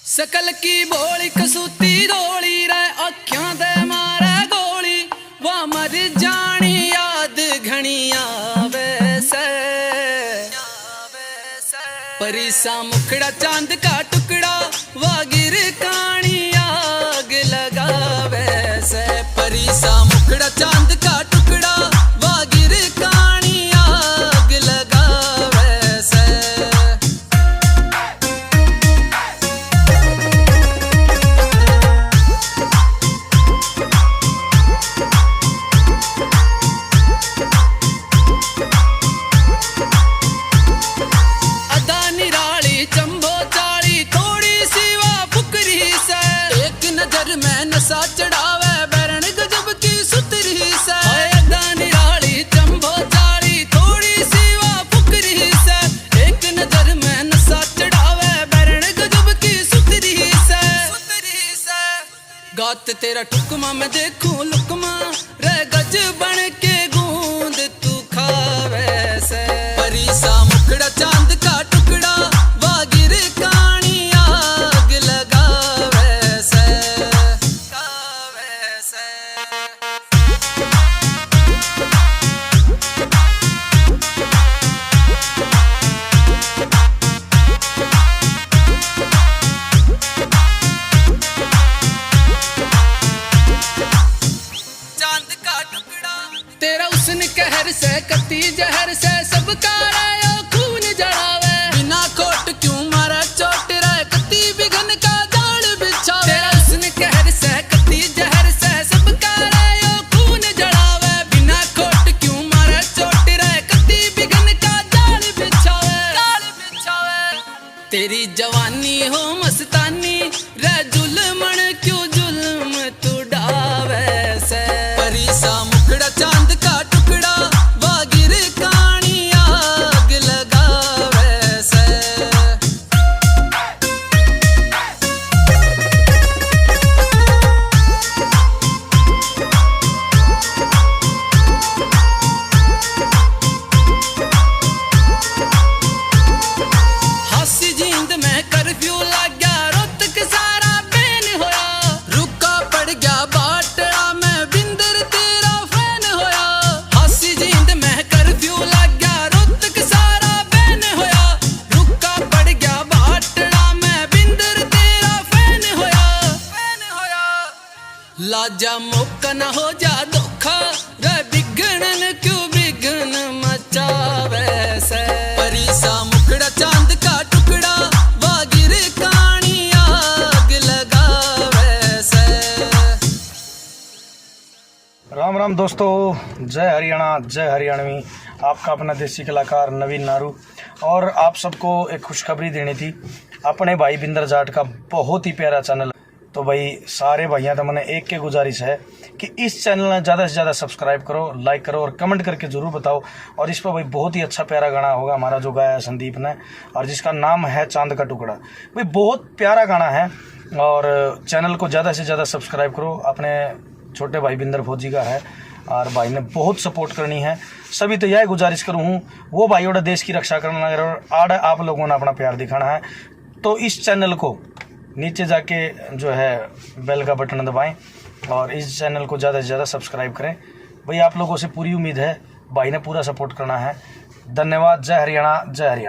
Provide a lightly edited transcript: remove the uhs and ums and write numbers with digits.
सकल की भोली कसूती धोली रे अखियां दे मारे गोली वो मर जानी याद घनी आवे से परिसा मुखड़ा चांद का टुकड़ा वा गिर कानी आग लगावे से परिसा मुखड़ा चांद का टुकड़ा वा गिर कानी आग लगावे से में नशा चढ़ावे बैरण गजब की सुतरी से निराली चंबो चाली थोड़ी सी वा फुकरी से एक नजर में नशा चढ़ावे बैरण गजब की सुतरी से गात तेरा टुकमा मैं देखूं लुकमा रे गज बन के गूंद तू खावे से परिसा मुखड़ा चांद का टुकड़ा वा गिर कानी आग लगावे से तेरा उसन कहर से कती जहर से सबका रायो खून जड़ावे बिना कोट क्यों मारा चोट रे कती बिघन का जाल बिछावे तेरा उसन कहर से कती जहर से सबका रायो खून जड़ावे बिना कोट क्यों मारा चोट रे कती बिघन का जाल बिछावे तेरी जवानी हो मस्तानी रे जुल्मन क्यों जुल्म तू डावे से परिसा मुखड़ा चांद का टुकड़ा वा गिर कानी आग लगावे से हासी जींद में कर्फ्यू लग गया रोहतक सारा बैन होया रुका पड़ गया बाटड़ा में बिंदर तेरा फैन होया हासी जींद में कर्फ्यू लग गया रोहतक सारा बैन होया रुका पड़ गया बाटड़ा में बिंदर तेरा फैन होया लाजा मौका न हो जा धोखा रे बिगड़न क्यों बिगन मचावे से परिसा मुखड़ा चांद का टुकड़ा वा गिर कानी आग लगावे से। राम राम दोस्तों, जय हरियाणा जय हरियाणवी। आपका अपना देसी कलाकार नवीन नारू। और आप सबको एक खुशखबरी देनी थी। अपने भाई बिंदर जाट का बहुत ही प्यारा चैनल, तो भाई सारे भाइयों तो मैंने एक के गुजारिश है कि इस चैनल में ज़्यादा से ज़्यादा सब्सक्राइब करो, लाइक करो और कमेंट करके ज़रूर बताओ। और इस पर भाई बहुत ही अच्छा प्यारा गाना होगा हमारा जो गाया है संदीप ने, और जिसका नाम है चांद का टुकड़ा। भाई बहुत प्यारा गाना है और चैनल को ज़्यादा से ज़्यादा सब्सक्राइब करो। अपने छोटे भाई बिंदर फौजी का है और भाई ने बहुत सपोर्ट करनी है। सभी तो यह गुजारिश करूँ हूँ वो भाई देश की रक्षा करना और आड़ आप लोगों ने अपना प्यार दिखाना है। तो इस चैनल को नीचे जाके जो है बेल का बटन दबाएं और इस चैनल को ज़्यादा से ज़्यादा सब्सक्राइब करें। भाई आप लोगों से पूरी उम्मीद है, भाई ने पूरा सपोर्ट करना है। धन्यवाद। जय हरियाणा जय हरियाणा।